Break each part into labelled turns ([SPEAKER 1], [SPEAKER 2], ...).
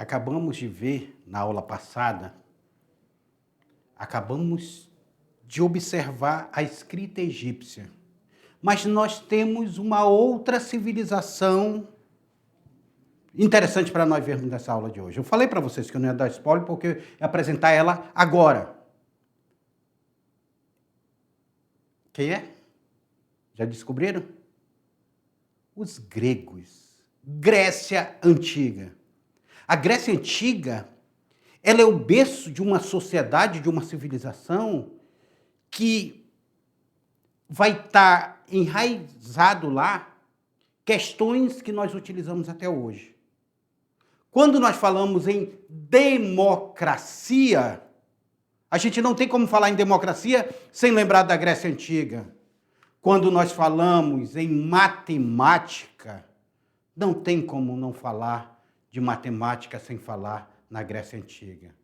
[SPEAKER 1] Acabamos de ver na aula passada, acabamos de observar a escrita egípcia. Mas nós temos uma outra civilização interessante para nós vermos nessa aula de hoje. Eu falei para vocês que eu não ia dar spoiler porque eu ia apresentar ela agora. Quem é? Já descobriram? Os gregos. Grécia Antiga. A Grécia Antiga, ela é o berço de uma sociedade, de uma civilização que vai estar enraizado lá questões que nós utilizamos até hoje. Quando nós falamos em democracia, a gente não tem como falar em democracia sem lembrar da Grécia Antiga. Quando nós falamos em matemática, não tem como não falar de matemática sem falar na Grécia Antiga.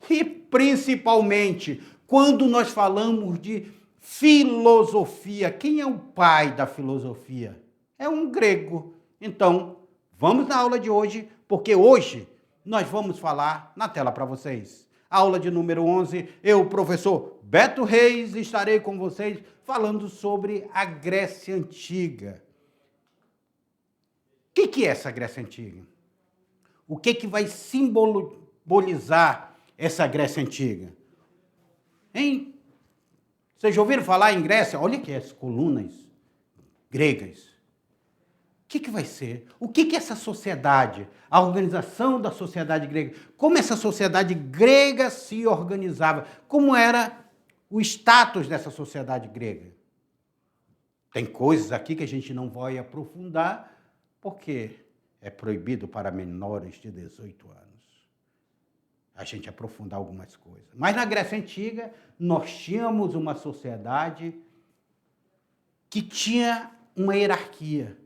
[SPEAKER 1] E principalmente, quando nós falamos de filosofia, quem é o pai da filosofia? É um grego. Então, vamos na aula de hoje, porque hoje nós vamos falar na tela para vocês. Aula de número 11, eu, professor Beto Reis, estarei com vocês falando sobre a Grécia Antiga. O que é essa Grécia Antiga? O que vai simbolizar essa Grécia Antiga? Hein? Vocês já ouviram falar em Grécia? Olha aqui as colunas gregas. O que vai ser? O que é essa sociedade? A organização da sociedade grega. Como essa sociedade grega se organizava? Como era o status dessa sociedade grega? Tem coisas aqui que a gente não vai aprofundar, porque é proibido para menores de 18 anos a gente aprofundar algumas coisas. Mas na Grécia Antiga, nós tínhamos uma sociedade que tinha uma hierarquia,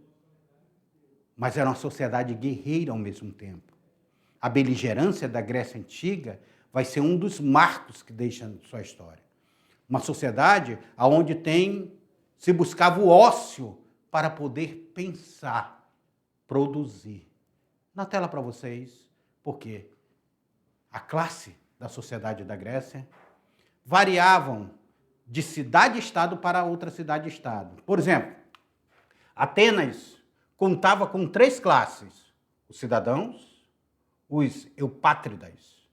[SPEAKER 1] mas era uma sociedade guerreira ao mesmo tempo. A beligerância da Grécia Antiga vai ser um dos marcos que deixa na sua história. Uma sociedade onde se buscava o ócio para poder pensar, produzir. Na tela para vocês, porque a classe da sociedade da Grécia variavam de cidade-estado para outra cidade-estado. Por exemplo, Atenas contava com 3 classes: os cidadãos, os eupátridas.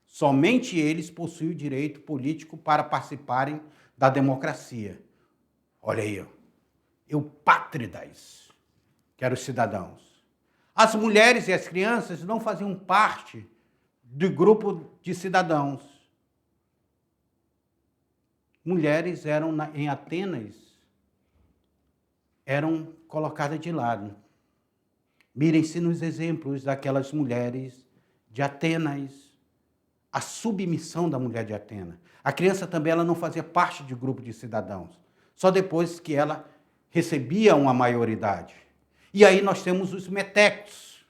[SPEAKER 1] Somente eles possuíam o direito político para participarem da democracia. Olha aí, eupátridas, que eram os cidadãos. As mulheres e as crianças não faziam parte do grupo de cidadãos. Mulheres em Atenas eram colocadas de lado. Mirem-se nos exemplos daquelas mulheres de Atenas, a submissão da mulher de Atenas. A criança também ela não fazia parte do grupo de cidadãos, só depois que ela recebia uma maioridade. E aí nós temos os metecos,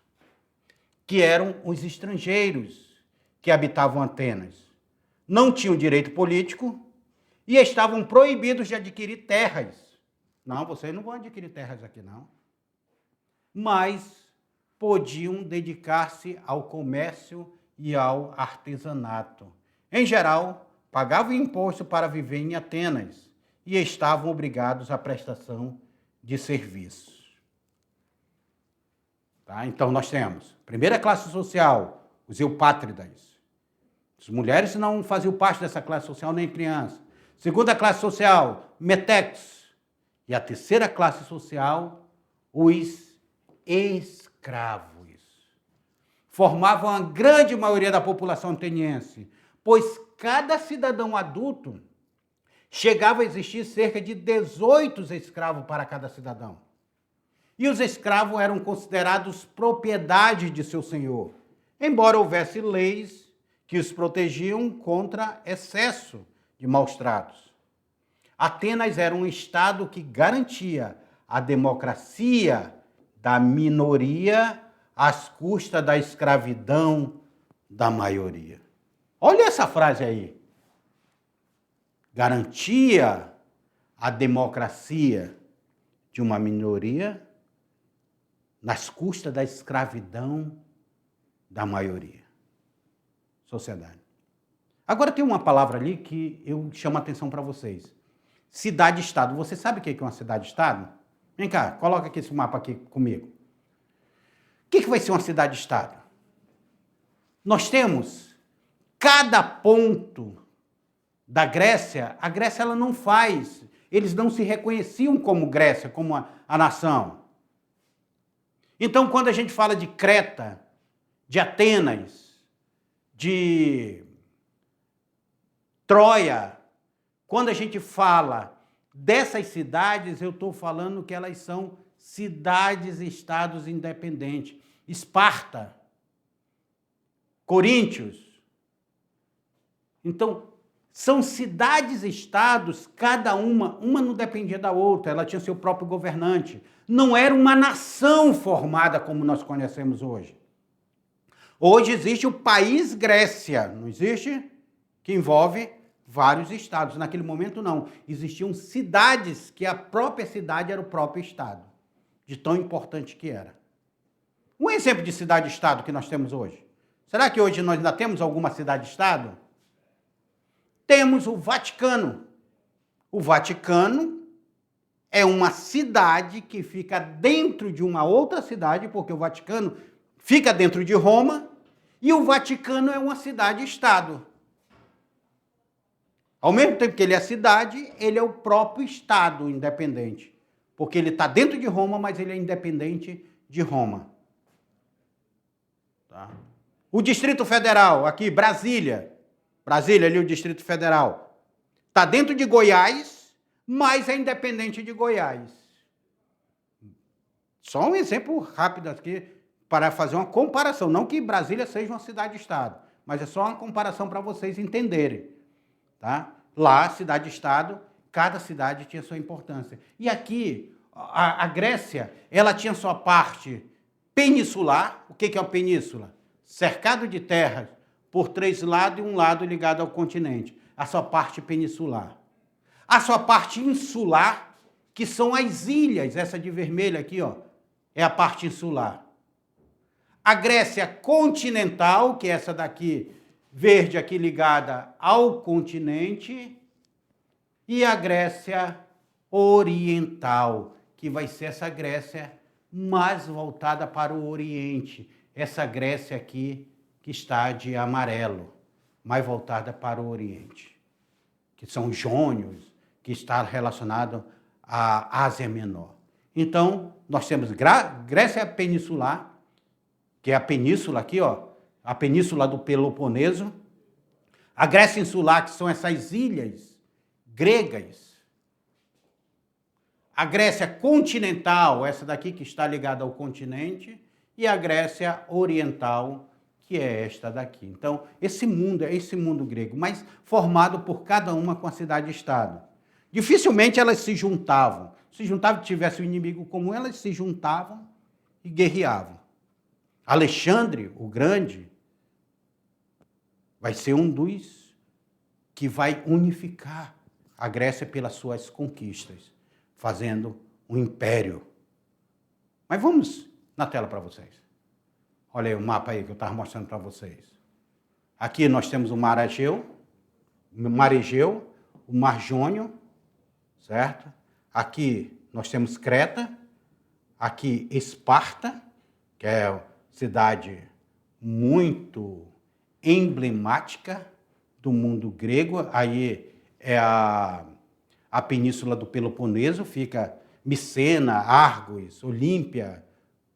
[SPEAKER 1] que eram os estrangeiros que habitavam Atenas. Não tinham direito político e estavam proibidos de adquirir terras. Não, vocês não vão adquirir terras aqui, não. Mas podiam dedicar-se ao comércio e ao artesanato. Em geral, pagavam imposto para viver em Atenas e estavam obrigados à prestação de serviços. Tá? Então, nós temos primeira classe social, os eupátridas. As mulheres não faziam parte dessa classe social nem criança. Segunda classe social, metecos. E a terceira classe social, os escravos. Formavam a grande maioria da população ateniense, pois cada cidadão adulto chegava a existir cerca de 18 escravos para cada cidadão. E os escravos eram considerados propriedade de seu senhor, embora houvesse leis que os protegiam contra excesso de maus tratos. Atenas era um estado que garantia a democracia da minoria às custas da escravidão da maioria. Olha essa frase aí. Garantia a democracia de uma minoria nas custas da escravidão da maioria. Sociedade. Agora tem uma palavra ali que eu chamo a atenção para vocês. Cidade-estado. Você sabe o que é uma cidade-estado? Vem cá, coloca aqui esse mapa aqui comigo. O que vai ser uma cidade-estado? Nós temos cada ponto da Grécia, a Grécia ela não faz, eles não se reconheciam como Grécia, como a nação. Então, quando a gente fala de Creta, de Atenas, de Troia, quando a gente fala dessas cidades, eu estou falando que elas são cidades-estados independentes. Esparta, Coríntios. Então, são cidades-estados, cada uma não dependia da outra, ela tinha seu próprio governante. Não era uma nação formada como nós conhecemos hoje. Hoje existe o país Grécia, não existe? Que envolve vários estados. Naquele momento, não. Existiam cidades que a própria cidade era o próprio estado, de tão importante que era. Um exemplo de cidade-estado que nós temos hoje. Será que hoje nós ainda temos alguma cidade-estado? Temos o Vaticano. O Vaticano é uma cidade que fica dentro de uma outra cidade, porque o Vaticano fica dentro de Roma, e o Vaticano é uma cidade-estado. Ao mesmo tempo que ele é cidade, ele é o próprio estado independente, porque ele está dentro de Roma, mas ele é independente de Roma. Tá? O Distrito Federal, aqui, Brasília, ali o Distrito Federal, está dentro de Goiás, mas é independente de Goiás. Só um exemplo rápido aqui para fazer uma comparação. Não que Brasília seja uma cidade-estado, mas é só uma comparação para vocês entenderem. Tá? Lá, cidade-estado, cada cidade tinha sua importância. E aqui, a Grécia, ela tinha sua parte peninsular. O que é uma península? Cercado de terras por 3 lados e um lado ligado ao continente. A sua parte peninsular. A sua parte insular, que são as ilhas, essa de vermelho aqui, ó, é a parte insular. A Grécia continental, que é essa daqui, verde aqui ligada ao continente, e a Grécia oriental, que vai ser essa Grécia mais voltada para o Oriente. Essa Grécia aqui que está de amarelo, mais voltada para o Oriente, que são jônios, que está relacionado à Ásia Menor. Então, nós temos Grécia peninsular, que é a península aqui, ó, a península do Peloponeso, a Grécia insular, que são essas ilhas gregas, a Grécia continental, essa daqui que está ligada ao continente, e a Grécia oriental, que é esta daqui. Então, esse mundo é esse mundo grego, mas formado por cada uma com a cidade-estado. Dificilmente elas se juntavam. Se tivesse um inimigo comum, elas se juntavam e guerreavam. Alexandre, o Grande, vai ser um dos que vai unificar a Grécia pelas suas conquistas, fazendo um império. Mas vamos na tela para vocês. Olha aí o mapa aí que eu estava mostrando para vocês. Aqui nós temos o Mar Egeu, o Mar Jônio, certo? Aqui nós temos Creta, aqui Esparta, que é cidade muito emblemática do mundo grego. Aí é a península do Peloponeso, fica Micena, Argos, Olímpia,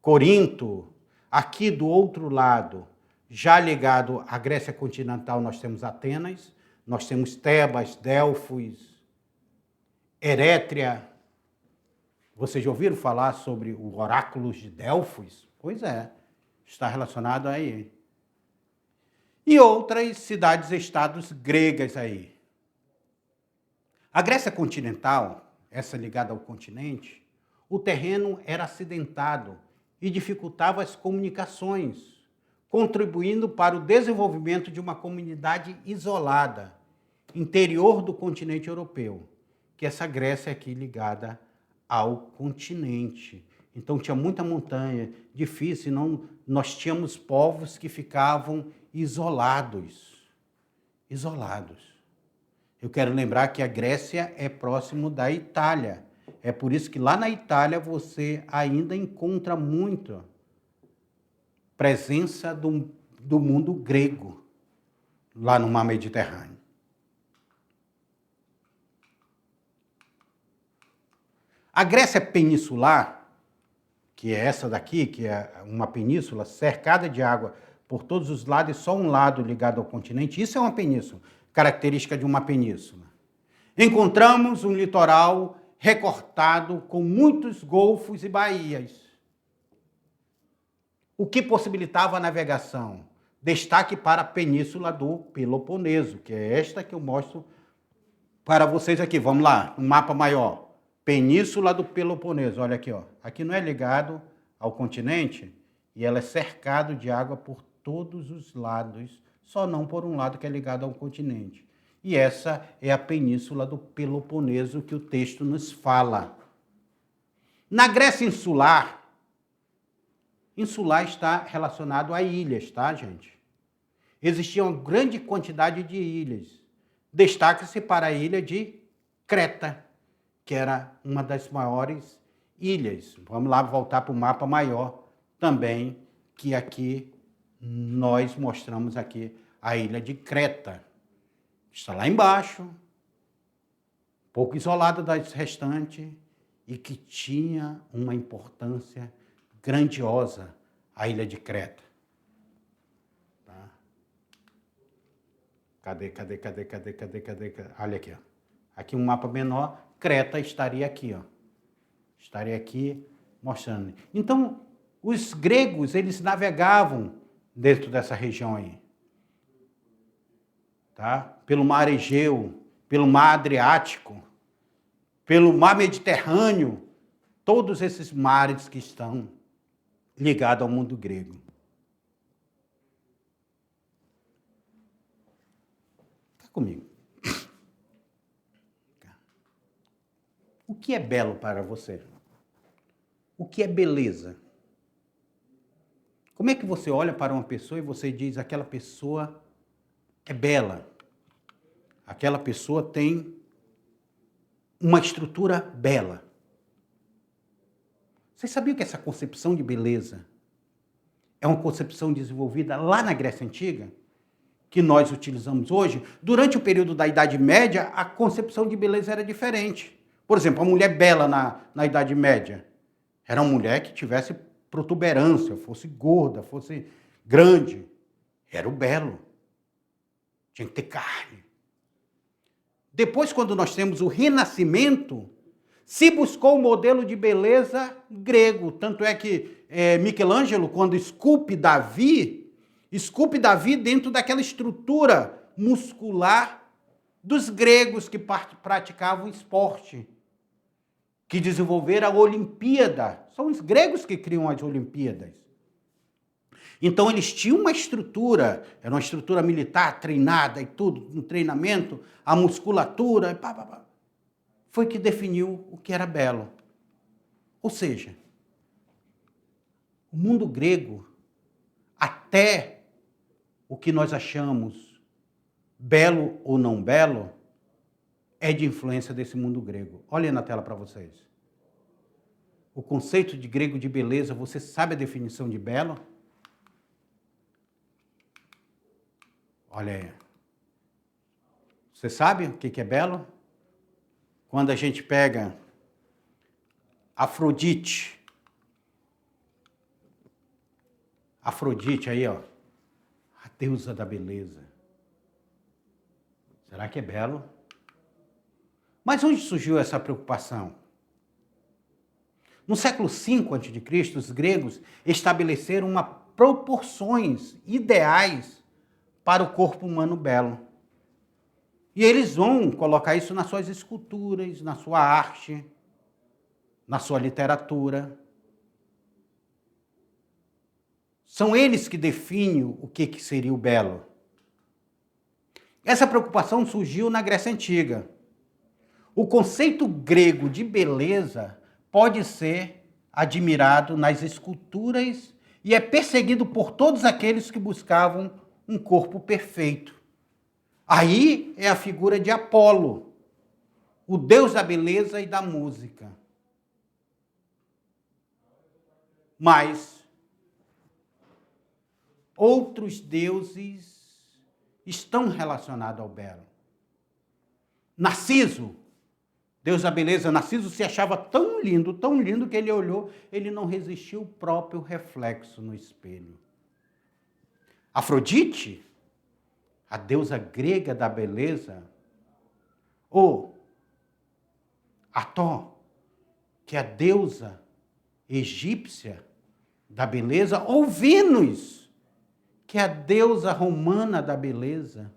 [SPEAKER 1] Corinto. Aqui do outro lado, já ligado à Grécia continental, nós temos Atenas, nós temos Tebas, Delfos, Erétria. Vocês já ouviram falar sobre o oráculo de Delfos? Pois é, está relacionado aí. E outras cidades-estados gregas aí. A Grécia continental, essa ligada ao continente, o terreno era acidentado e dificultava as comunicações, contribuindo para o desenvolvimento de uma comunidade isolada, interior do continente europeu, que essa Grécia aqui ligada ao continente. Então tinha muita montanha, difícil, não, nós tínhamos povos que ficavam isolados. Isolados. Eu quero lembrar que a Grécia é próximo da Itália. É por isso que lá na Itália você ainda encontra muito presença do mundo grego, lá no mar Mediterrâneo. A Grécia peninsular, que é essa daqui, que é uma península cercada de água por todos os lados e só um lado ligado ao continente, isso é uma península, característica de uma península. Encontramos um litoral recortado com muitos golfos e baías, o que possibilitava a navegação. Destaque para a península do Peloponeso, que é esta que eu mostro para vocês aqui. Vamos lá, um mapa maior. Península do Peloponeso, olha aqui, ó. Aqui não é ligado ao continente e ela é cercado de água por todos os lados, só não por um lado que é ligado ao continente. E essa é a península do Peloponeso que o texto nos fala. Na Grécia insular, insular está relacionado a ilhas, tá, gente? Existia uma grande quantidade de ilhas. Destaca-se para a ilha de Creta, que era uma das maiores ilhas. Vamos lá voltar para o mapa maior também, que aqui nós mostramos aqui a ilha de Creta. Está lá embaixo, pouco isolada das restantes, e que tinha uma importância grandiosa, a ilha de Creta. Tá? Cadê? Olha aqui, ó. Aqui um mapa menor, Creta estaria aqui, ó. Estaria aqui mostrando. Então, os gregos, eles navegavam dentro dessa região aí. Tá? Pelo mar Egeu, pelo mar Adriático, pelo mar Mediterrâneo, todos esses mares que estão ligados ao mundo grego. Está comigo. O que é belo para você? O que é beleza? Como é que você olha para uma pessoa e você diz, aquela pessoa é bela? Aquela pessoa tem uma estrutura bela. Vocês sabiam que essa concepção de beleza é uma concepção desenvolvida lá na Grécia Antiga, que nós utilizamos hoje? Durante o período da Idade Média, a concepção de beleza era diferente. Por exemplo, a mulher bela na Idade Média era uma mulher que tivesse protuberância, fosse gorda, fosse grande. Era o belo. Tinha que ter carne. Depois, quando nós temos o Renascimento, se buscou o modelo de beleza grego. Tanto é que Michelangelo, quando esculpe Davi dentro daquela estrutura muscular dos gregos que praticavam esporte, que desenvolveram a Olimpíada. São os gregos que criam as Olimpíadas. Então, eles tinham uma estrutura, era uma estrutura militar, treinada e tudo, no treinamento, a musculatura, foi que definiu o que era belo. Ou seja, o mundo grego, até o que nós achamos belo ou não belo, é de influência desse mundo grego. Olhem na tela para vocês. O conceito de grego de beleza, você sabe a definição de belo? Olha aí. Você sabe o que é belo? Quando a gente pega Afrodite aí, ó, a deusa da beleza. Será que é belo? Mas onde surgiu essa preocupação? No século V a.C., os gregos estabeleceram proporções ideais para o corpo humano belo. E eles vão colocar isso nas suas esculturas, na sua arte, na sua literatura. São eles que definem o que seria o belo. Essa preocupação surgiu na Grécia Antiga. O conceito grego de beleza pode ser admirado nas esculturas e é perseguido por todos aqueles que buscavam um corpo perfeito. Aí é a figura de Apolo, o deus da beleza e da música. Mas outros deuses estão relacionados ao belo. Narciso, deus da beleza, Narciso se achava tão lindo que ele olhou, ele não resistiu ao próprio reflexo no espelho. Afrodite, a deusa grega da beleza, ou Ató, que é a deusa egípcia da beleza, ou Vênus, que é a deusa romana da beleza.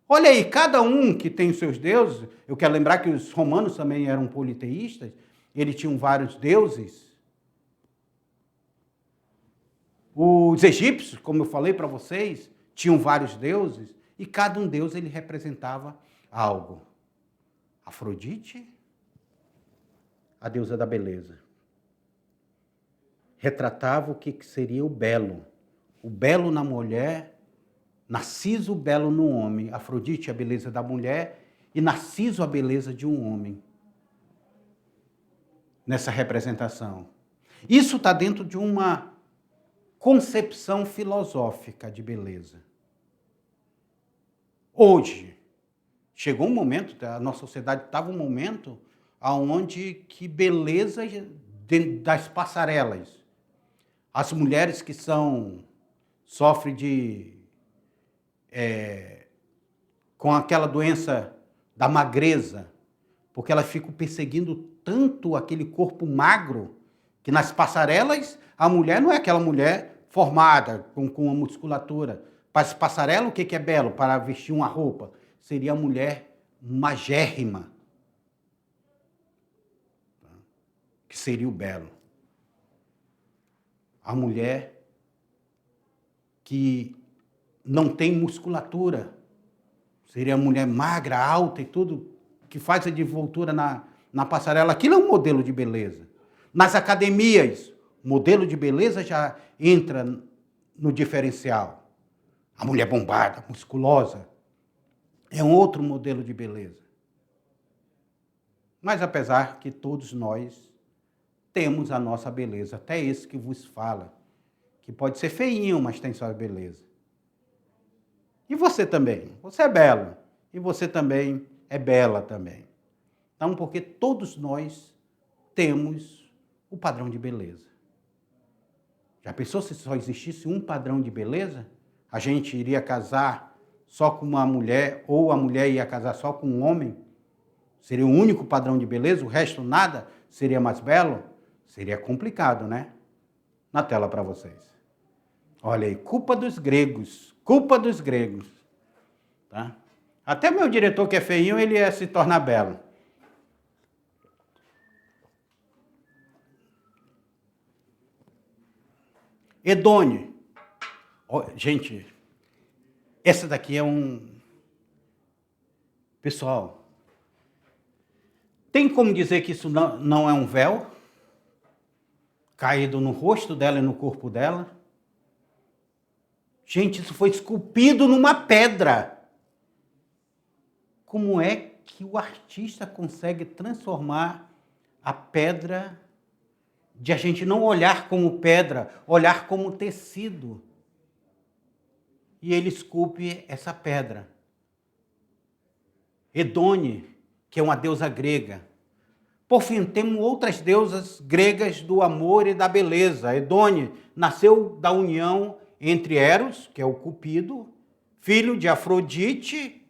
[SPEAKER 1] Olha aí, cada um que tem os seus deuses, eu quero lembrar que os romanos também eram politeístas, eles tinham vários deuses. Os egípcios, como eu falei para vocês, tinham vários deuses, e cada um deus ele representava algo. Afrodite, a deusa da beleza, retratava o que seria o belo na mulher, Narciso o belo no homem, Afrodite a beleza da mulher e Narciso a beleza de um homem. Nessa representação. Isso está dentro de uma concepção filosófica de beleza. Hoje, chegou um momento, a nossa sociedade estava um momento onde que beleza das passarelas. As mulheres que sofrem com aquela doença da magreza, porque elas ficam perseguindo tanto aquele corpo magro, que nas passarelas a mulher não é aquela mulher formada, com uma musculatura. Para as passarelas, o que é belo? Para vestir uma roupa. Seria a mulher magérrima, que seria o belo. A mulher que não tem musculatura, seria a mulher magra, alta e tudo, que faz a desenvoltura na passarela. Aquilo é um modelo de beleza. Nas academias, o modelo de beleza já entra no diferencial. A mulher bombada, musculosa, é um outro modelo de beleza. Mas apesar que todos nós temos a nossa beleza, até esse que vos fala, que pode ser feinho, mas tem sua beleza. E você também, você é belo, e você também é bela também. Então, porque todos nós temos o padrão de beleza. Já pensou se só existisse um padrão de beleza? A gente iria casar só com uma mulher, ou a mulher ia casar só com um homem? Seria o único padrão de beleza, o resto nada? Seria mais belo? Seria complicado, né? Na tela para vocês. Olha aí, culpa dos gregos. Tá? Até meu diretor que é feinho, ele ia se tornar belo. Hedone. Oh, gente, essa daqui é Pessoal, tem como dizer que isso não é um véu caído no rosto dela e no corpo dela? Gente, isso foi esculpido numa pedra. Como é que o artista consegue transformar a pedra de a gente não olhar como pedra, olhar como tecido? E ele esculpe essa pedra. Hedone, que é uma deusa grega. Por fim, temos outras deusas gregas do amor e da beleza. Hedone nasceu da união entre Eros, que é o Cupido, filho de Afrodite,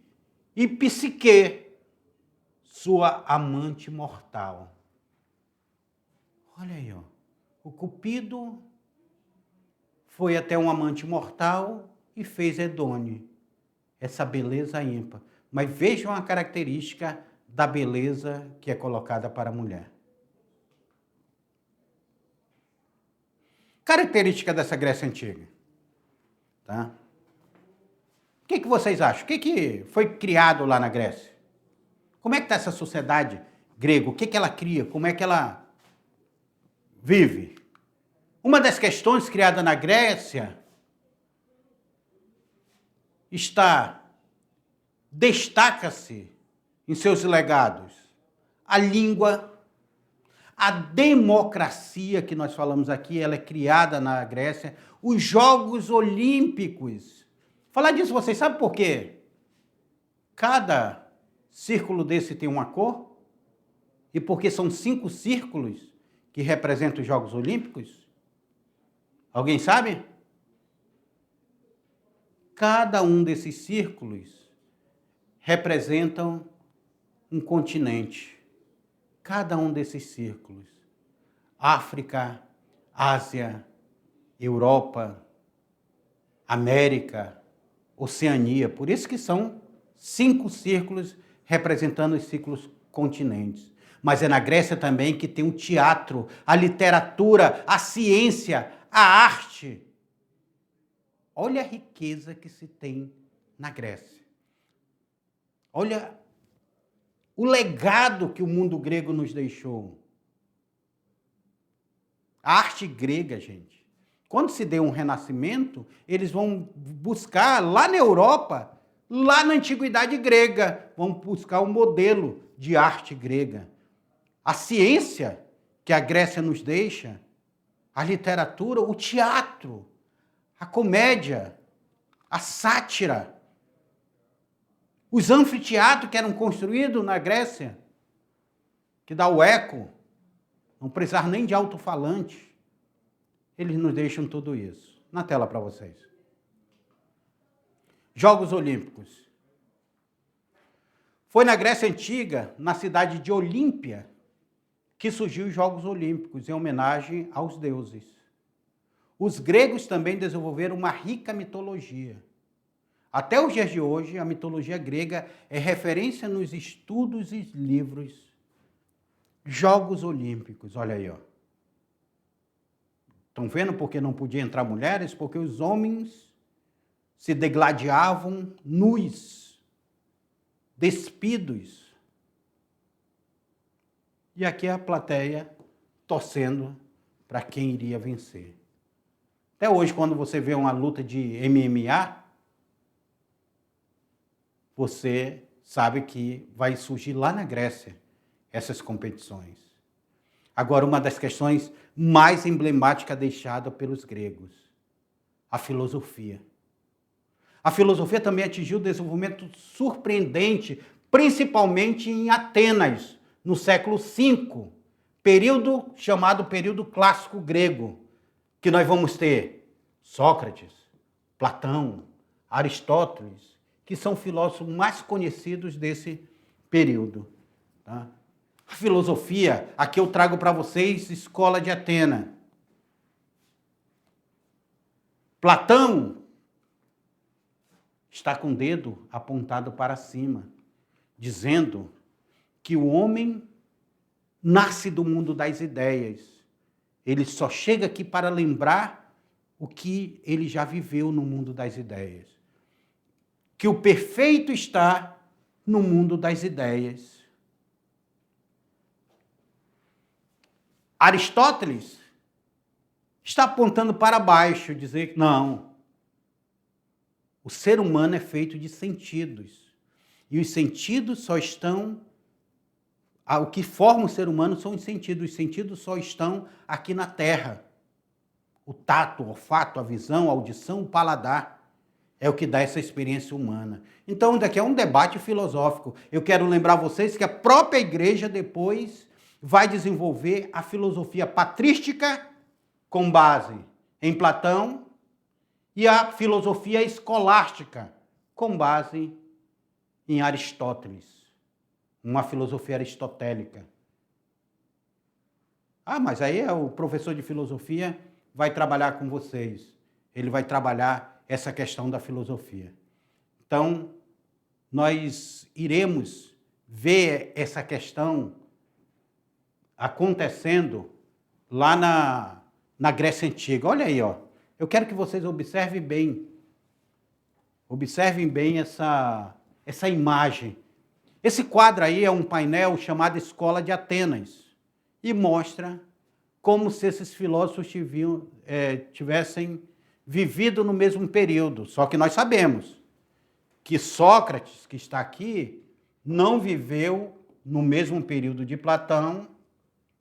[SPEAKER 1] e Psique, sua amante mortal. Olha aí, ó. O Cupido foi até um amante mortal e fez Hedone, essa beleza ímpar. Mas vejam a característica da beleza que é colocada para a mulher. Característica dessa Grécia Antiga. Tá? O que vocês acham? O que foi criado lá na Grécia? Como é que está essa sociedade grega? O que ela cria? Como é que ela vive. Uma das questões criadas na Grécia destaca-se em seus legados a língua, a democracia que nós falamos aqui, ela é criada na Grécia, os Jogos Olímpicos. Falar disso, vocês sabem por quê? Cada círculo desse tem uma cor? E porque são 5 círculos que representam os Jogos Olímpicos? Alguém sabe? Cada um desses círculos representam um continente. Cada um desses círculos. África, Ásia, Europa, América, Oceania. Por isso que são 5 círculos representando os círculos continentes. Mas é na Grécia também que tem o teatro, a literatura, a ciência, a arte. Olha a riqueza que se tem na Grécia. Olha o legado que o mundo grego nos deixou. A arte grega, gente. Quando se deu um renascimento, eles vão buscar lá na Europa, lá na antiguidade grega, vão buscar um modelo de arte grega. A ciência que a Grécia nos deixa, a literatura, o teatro, a comédia, a sátira, os anfiteatros que eram construídos na Grécia, que dá o eco, não precisar nem de alto-falante, eles nos deixam tudo isso. Na tela para vocês. Jogos Olímpicos. Foi na Grécia Antiga, na cidade de Olímpia, que surgiu os Jogos Olímpicos, em homenagem aos deuses. Os gregos também desenvolveram uma rica mitologia. Até os dias de hoje, a mitologia grega é referência nos estudos e livros. Jogos Olímpicos, olha aí, ó. Estão vendo por que não podia entrar mulheres? Porque os homens se degladiavam nus, despidos. E aqui a plateia torcendo para quem iria vencer. Até hoje, quando você vê uma luta de MMA, você sabe que vai surgir lá na Grécia essas competições. Agora, uma das questões mais emblemáticas deixada pelos gregos, a filosofia. A filosofia também atingiu um desenvolvimento surpreendente, principalmente em Atenas, no século V, período chamado período clássico grego, que nós vamos ter Sócrates, Platão, Aristóteles, que são filósofos mais conhecidos desse período. Tá? A filosofia, aqui eu trago para vocês Escola de Atenas. Platão está com o dedo apontado para cima, dizendo que o homem nasce do mundo das ideias. Ele só chega aqui para lembrar o que ele já viveu no mundo das ideias. Que o perfeito está no mundo das ideias. Aristóteles está apontando para baixo, dizer que não. O ser humano é feito de sentidos. E os sentidos só estão... O que forma o ser humano são os sentidos só estão aqui na Terra. O tato, o olfato, a visão, a audição, o paladar. É o que dá essa experiência humana. Então, daqui é um debate filosófico. Eu quero lembrar vocês que a própria igreja depois vai desenvolver a filosofia patrística com base em Platão e a filosofia escolástica com base em Aristóteles. Uma filosofia aristotélica. Mas aí o professor de filosofia vai trabalhar com vocês. Ele vai trabalhar essa questão da filosofia. Então, nós iremos ver essa questão acontecendo lá na Grécia Antiga. Olha aí, ó. Eu quero que vocês observem bem. Observem bem essa imagem. Esse quadro aí é um painel chamado Escola de Atenas e mostra como se esses filósofos tivessem vivido no mesmo período. Só que nós sabemos que Sócrates, que está aqui, não viveu no mesmo período de Platão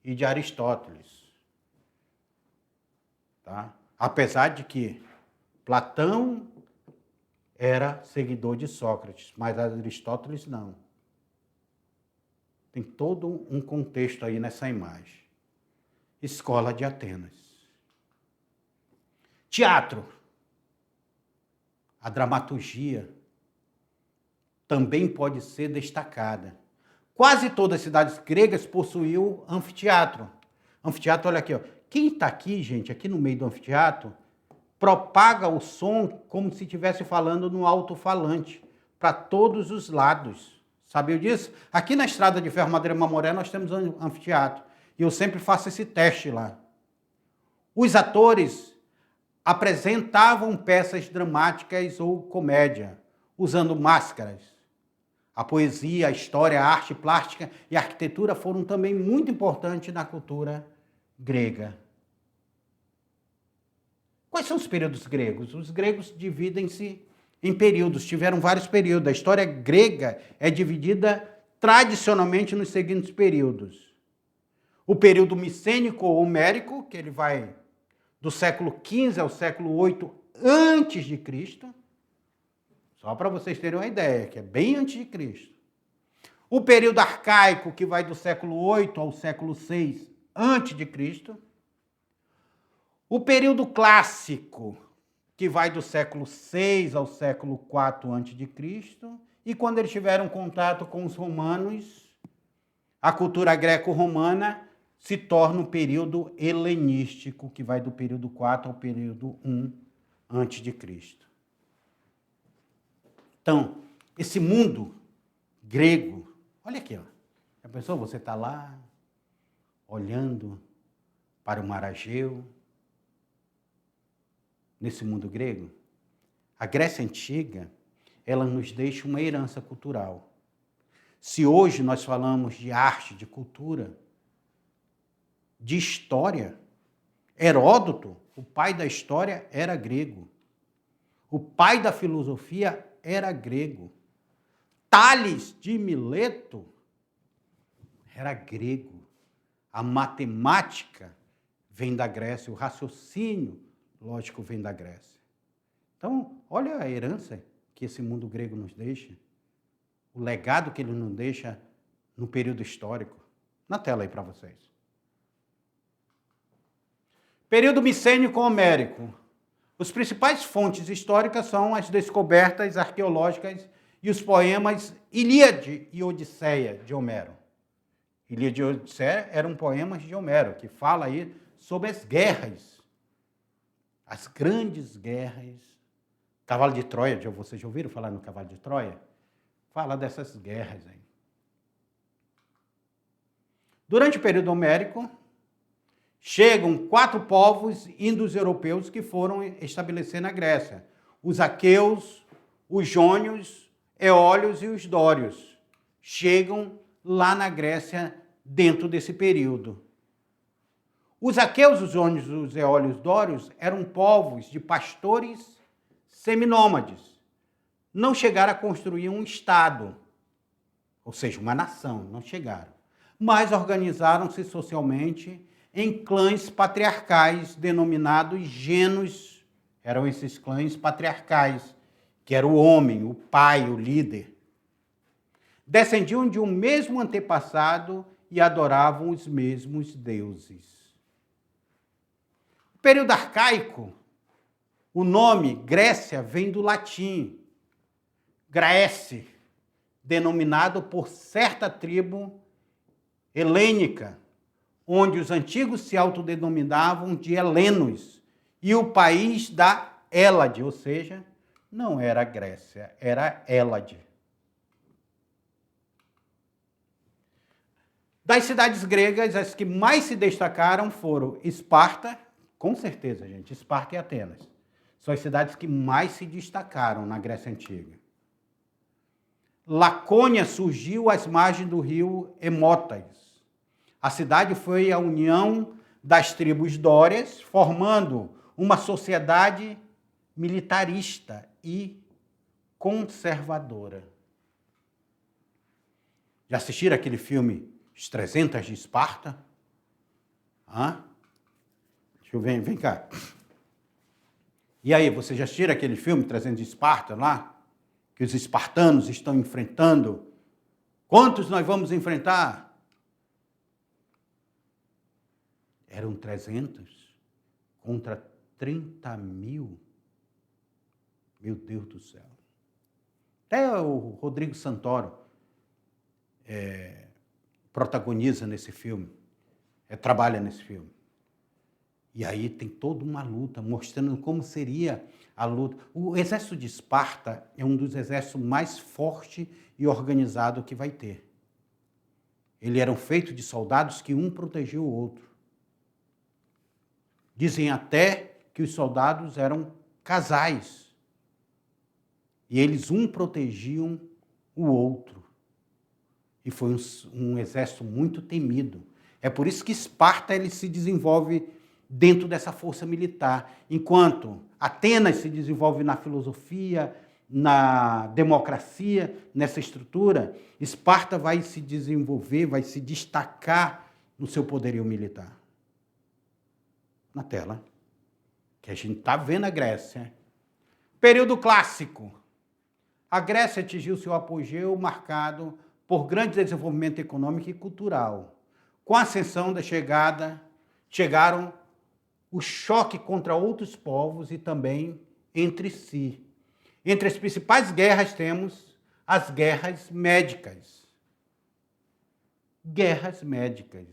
[SPEAKER 1] e de Aristóteles. Tá? Apesar de que Platão era seguidor de Sócrates, mas Aristóteles não. Tem todo um contexto aí nessa imagem. Escola de Atenas. Teatro. A dramaturgia também pode ser destacada. Quase todas as cidades gregas possuíam anfiteatro. Anfiteatro, olha aqui, ó. Quem está aqui, gente, aqui no meio do anfiteatro, propaga o som como se estivesse falando no alto-falante, para todos os lados. Sabia disso? Aqui na estrada de ferro Madeira Mamoré nós temos um anfiteatro. E eu sempre faço esse teste lá. Os atores apresentavam peças dramáticas ou comédia, usando máscaras. A poesia, a história, a arte plástica e a arquitetura foram também muito importantes na cultura grega. Quais são os períodos gregos? Os gregos dividem-se em períodos, tiveram vários períodos. A história grega é dividida tradicionalmente nos seguintes períodos. O período micênico ou homérico, que ele vai do século XV ao século VIII antes de Cristo. Só para vocês terem uma ideia, que é bem antes de Cristo. O período arcaico, que vai do século VIII ao século VI antes de Cristo. O período clássico, que vai do século VI ao século IV antes de Cristo. E quando eles tiveram contato com os romanos, a cultura greco-romana se torna um período helenístico, que vai do período 4 ao período 1 antes de Cristo. Então, esse mundo grego, olha aqui, ó. Já pensou? Você está lá, olhando para o mar Egeu, nesse mundo grego. A Grécia Antiga, ela nos deixa uma herança cultural. Se hoje nós falamos de arte, de cultura, de história, Heródoto, o pai da história, era grego. O pai da filosofia era grego. Tales de Mileto era grego. A matemática vem da Grécia, o raciocínio lógico vem da Grécia. Então, olha a herança que esse mundo grego nos deixa, o legado que ele nos deixa no período histórico. Na tela aí para vocês. Período micênico-homérico. As principais fontes históricas são as descobertas arqueológicas e os poemas Ilíade e Odisseia de Homero. Ilíade e Odisseia eram poemas de Homero, que fala aí sobre as guerras, as grandes guerras. Cavalo de Troia, vocês já ouviram falar no Cavalo de Troia? Fala dessas guerras aí. Durante o período homérico, chegam 4 povos indo-europeus que foram estabelecer na Grécia. Os aqueus, os jônios, eólios e os dórios. Chegam lá na Grécia dentro desse período. Os aqueus, os jônios, os eólios e os dórios eram povos de pastores seminômades. Não chegaram a construir um estado, ou seja, uma nação, não chegaram. Mas organizaram-se socialmente em clãs patriarcais denominados gênos. Eram esses clãs patriarcais, que era o homem, o pai, o líder. Descendiam de um mesmo antepassado e adoravam os mesmos deuses. O período arcaico, o nome Grécia vem do latim, Graece, denominado por certa tribo helênica, onde os antigos se autodenominavam de helenos, e o país da Hélade, ou seja, não era Grécia, era Hélade. Das cidades gregas, as que mais se destacaram foram Esparta, com certeza, gente, Esparta e Atenas. São as cidades que mais se destacaram na Grécia Antiga. Lacônia surgiu às margens do rio Emotas. A cidade foi a união das tribos dórias, formando uma sociedade militarista e conservadora. Já assistiram aquele filme Os 300 de Esparta? Hã? Deixa eu ver, vem cá. E aí, você já assistiu aquele filme 300 de Esparta lá? Que os espartanos estão enfrentando. Quantos nós vamos enfrentar? Eram 300 contra 30 mil. Meu Deus do céu. Até o Rodrigo Santoro protagoniza nesse filme, trabalha nesse filme. E aí tem toda uma luta, mostrando como seria a luta. O exército de Esparta é um dos exércitos mais fortes e organizados que vai ter. Eles eram feitos de soldados que um protegia o outro. Dizem até que os soldados eram casais. E eles um protegiam o outro. E foi um exército muito temido. É por isso que Esparta ele se desenvolve dentro dessa força militar, enquanto Atenas se desenvolve na filosofia, na democracia, nessa estrutura, Esparta vai se desenvolver, vai se destacar no seu poderio militar. Na tela, que a gente está vendo a Grécia. Período clássico. A Grécia atingiu seu apogeu marcado por grande desenvolvimento econômico e cultural. Com a ascensão da chegaram o choque contra outros povos e também entre si. Entre as principais guerras temos as guerras médicas. Guerras médicas,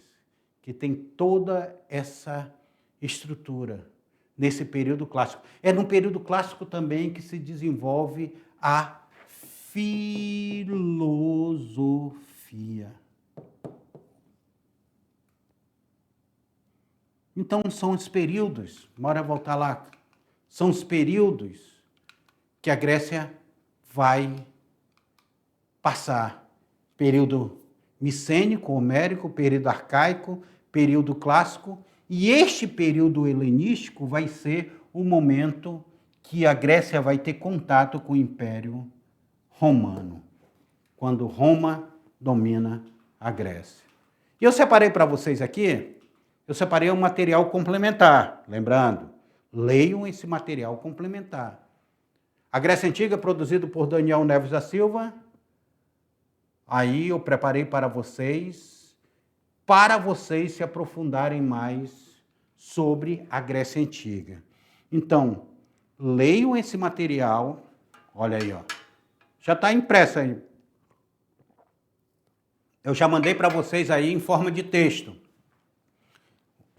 [SPEAKER 1] que tem toda essa estrutura nesse período clássico. É no período clássico também que se desenvolve a filosofia. Então, são os períodos, bora voltar lá, são os períodos que a Grécia vai passar. Período micênico, homérico, período arcaico, período clássico, e este período helenístico vai ser o momento que a Grécia vai ter contato com o Império Romano, quando Roma domina a Grécia. E eu separei para vocês aqui, eu separei um material complementar, lembrando, leiam esse material complementar. A Grécia Antiga, produzido por Daniel Neves da Silva, aí eu preparei para vocês se aprofundarem mais sobre a Grécia Antiga. Então, leiam esse material, olha aí, ó. Já está impresso aí. Eu já mandei para vocês aí em forma de texto.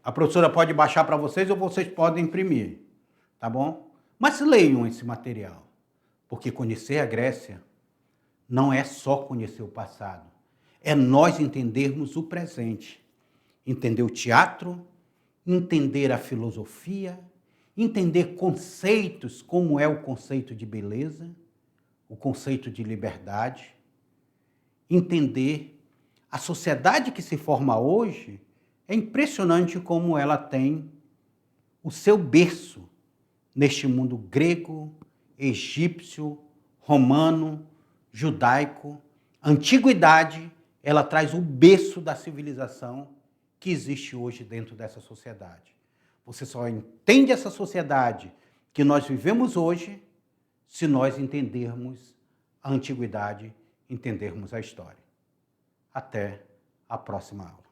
[SPEAKER 1] A professora pode baixar para vocês ou vocês podem imprimir, tá bom? Mas leiam esse material, porque conhecer a Grécia não é só conhecer o passado, é nós entendermos o presente, entender o teatro, entender a filosofia, entender conceitos como é o conceito de beleza, o conceito de liberdade, entender a sociedade que se forma hoje. É impressionante como ela tem o seu berço neste mundo grego, egípcio, romano, judaico. Antiguidade, ela traz o berço da civilização que existe hoje dentro dessa sociedade. Você só entende essa sociedade que nós vivemos hoje se nós entendermos a antiguidade, entendermos a história. Até a próxima aula.